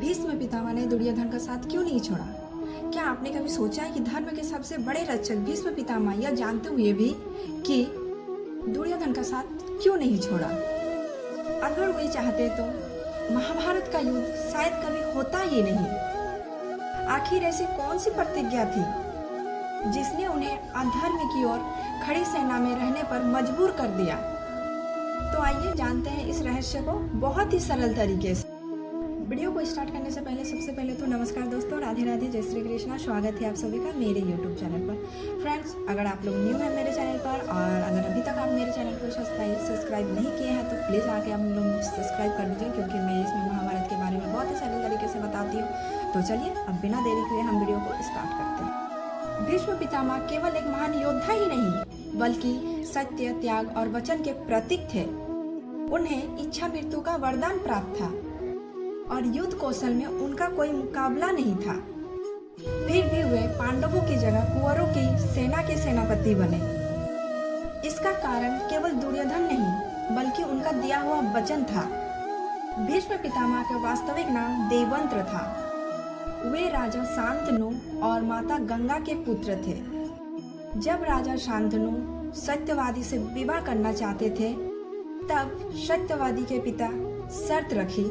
भीष्म पितामह ने दुर्योधन का साथ क्यों नहीं छोड़ा? क्या आपने कभी सोचा है कि धर्म के सबसे बड़े रक्षक भीष्म पितामह यह जानते हुए भी कि दुर्योधन का साथ क्यों नहीं छोड़ा? अगर वे चाहते तो महाभारत का युद्ध शायद कभी होता ही नहीं। आखिर ऐसी कौन सी प्रतिज्ञा थी जिसने उन्हें अधर्म की ओर खड़ी सेना में रहने पर मजबूर कर दिया? तो आइए जानते हैं इस रहस्य को बहुत ही सरल तरीके से। वीडियो को स्टार्ट करने से पहले सबसे पहले तो नमस्कार दोस्तों, राधे राधे, जय श्री कृष्णा। स्वागत है आप सभी का मेरे यूट्यूब चैनल पर। फ्रेंड्स, अगर आप लोग न्यू हैं मेरे चैनल पर और अगर अभी तक आप मेरे चैनल को सब्सक्राइब नहीं किए हैं तो प्लीज़ आके आप लोग सब्सक्राइब कर दीजिए, क्योंकि मैं इसमें महाभारत के बारे में बहुत ही सरल तरीके से बताती हूँ। तो चलिए अब बिना देरी किए हम वीडियो को स्टार्ट करते हैं। भीष्म पितामह केवल एक महान योद्धा ही नहीं बल्कि सत्य, त्याग और वचन के प्रतीक थे। उन्हें इच्छा मृत्यु का वरदान प्राप्त था और युद्ध कौशल में उनका कोई मुकाबला नहीं था। फिर भी वे पांडवों की जगह कुंवरों की सेना के सेनापति बने। इसका कारण केवल दुर्योधन नहीं बल्कि उनका दिया हुआ वचन था। भीष्म पितामह का वास्तविक नाम देववंत्र था। वे राजा शांतनु और माता गंगा के पुत्र थे। जब राजा शांतनु सत्यवादी से विवाह करना चाहते थे तब सत्यवादी के पिता शर्त रखी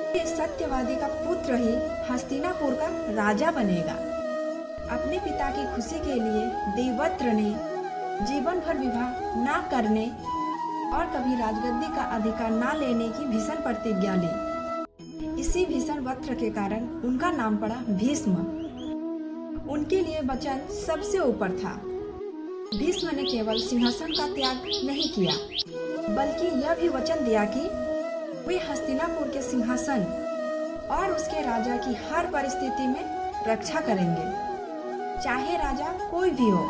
कि सत्यवादी का पुत्र ही हस्तिनापुर का राजा बनेगा। अपने पिता की खुशी के लिए देवव्रत ने जीवन भर विवाह न करने और कभी राजगद्दी का अधिकार न लेने की भीषण प्रतिज्ञा ली। इसी भीषण व्रत के कारण उनका नाम पड़ा भीष्म। उनके लिए वचन सबसे ऊपर था। भीष्म ने केवल सिंहासन का त्याग नहीं किया बल्कि यह भी वचन दिया कि वे हस्तिनापुर के सिंहासन और उसके राजा की हर परिस्थिति में रक्षा करेंगे, चाहे राजा कोई भी हो।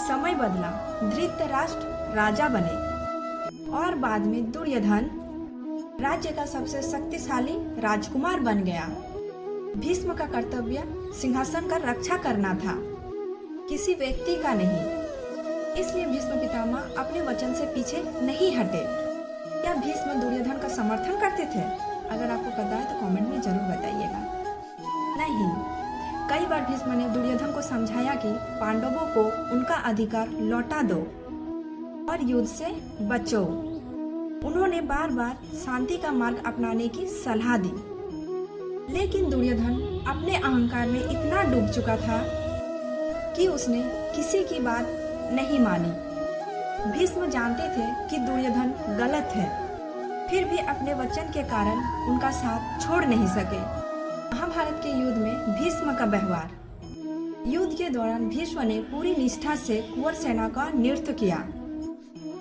समय बदला, धृतराष्ट्र राजा बने और बाद में दुर्योधन राज्य का सबसे शक्तिशाली राजकुमार बन गया। भीष्म का कर्तव्य सिंहासन का रक्षा करना था, किसी व्यक्ति का नहीं। इसलिए भीष्म पितामह अपने वचन से पीछे नहीं हटे। क्या भीष्म दुर्योधन का समर्थन करते थे? अगर आपको पता है तो कमेंट में जरूर बताइएगा। नहीं, कई बार भीष्म ने दुर्योधन को समझाया कि पांडवों को उनका अधिकार लौटा दो और युद्ध से बचो। उन्होंने बार बार शांति का मार्ग अपनाने की सलाह दी, लेकिन दुर्योधन अपने अहंकार में इतना डूब चुका था कि उसने किसी की बात नहीं मानी। भीष्म जानते थे कि दुर्योधन गलत है, फिर भी अपने वचन के कारण उनका साथ छोड़ नहीं सके। महाभारत के युद्ध में भीष्म का व्यवहार। युद्ध के दौरान भीष्म ने पूरी निष्ठा से कुंवर सेना का नृत्य किया,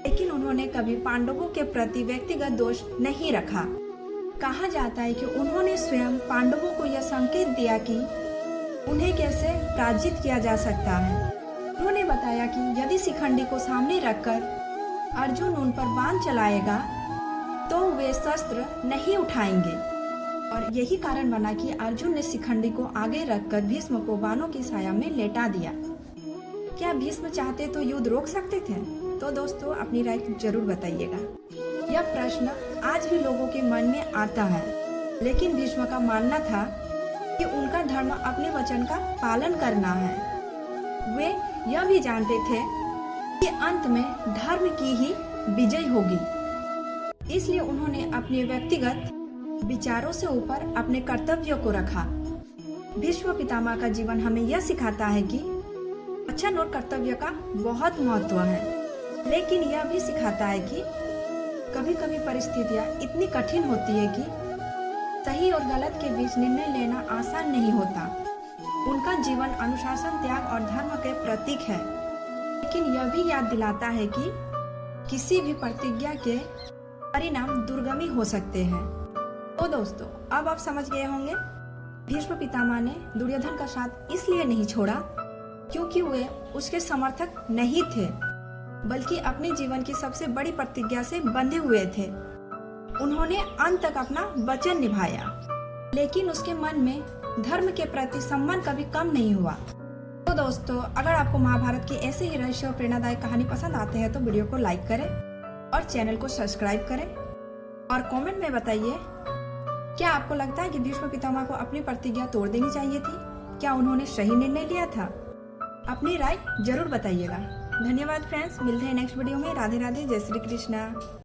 लेकिन उन्होंने कभी पांडवों के प्रति व्यक्तिगत दोष नहीं रखा। कहा जाता है कि उन्होंने स्वयं पांडवों को यह संकेत दिया कि उन्हें कैसे पराजित किया जा सकता है। उन्होंने बताया कि यदि शिखंडी को सामने रखकर अर्जुन उन पर बाण चलाएगा तो वे शस्त्र नहीं उठाएंगे, और यही कारण बना कि अर्जुन ने शिखंडी को आगे रखकर भीष्म को बाणों की छाया में लेटा दिया। क्या भीष्म चाहते तो युद्ध रोक सकते थे? तो दोस्तों अपनी राय जरूर बताइएगा। यह प्रश्न आज भी लोगों के मन में आता है, लेकिन भीष्म का मानना था कि उनका धर्म अपने वचन का पालन करना है। वे यह भी जानते थे कि अंत में धर्म की ही विजय होगी। इसलिए उन्होंने अपने व्यक्तिगत विचारों से ऊपर अपने कर्तव्यों को रखा। भीष्म पितामह का जीवन हमें यह सिखाता है कि वचन और कर्तव्य का बहुत महत्व है, लेकिन यह भी सिखाता है कि कभी कभी परिस्थितियां इतनी कठिन होती है कि सही और गलत के बीच निर्णय लेना आसान नहीं होता। उनका जीवन अनुशासन, त्याग और धर्म के प्रतीक है, लेकिन यह भी याद दिलाता है कि किसी भी प्रतिज्ञा के परिणाम दुर्गमी हो सकते हैं। तो दोस्तों अब आप समझ गए होंगे भीष्म पितामह ने दुर्योधन का साथ इसलिए नहीं छोड़ा क्योंकि वे उसके समर्थक नहीं थे, बल्कि अपने जीवन की सबसे बड़ी प्रतिज्ञा से बंधे हुए थे। उन्होंने अंत तक अपना वचन निभाया, लेकिन उसके मन में धर्म के प्रति सम्मान कभी कम नहीं हुआ। तो दोस्तों अगर आपको महाभारत की ऐसे ही रहस्य और प्रेरणादायक कहानी पसंद आते हैं तो वीडियो को लाइक करें और चैनल को सब्सक्राइब करें और कमेंट में बताइए क्या आपको लगता है कि भीष्म पितामह को अपनी प्रतिज्ञा तोड़ देनी चाहिए थी? क्या उन्होंने सही निर्णय लिया था? अपनी राय जरूर बताइएगा। धन्यवाद फ्रेंड्स, मिलते हैं नेक्स्ट वीडियो में। राधे राधे, जय श्री कृष्णा।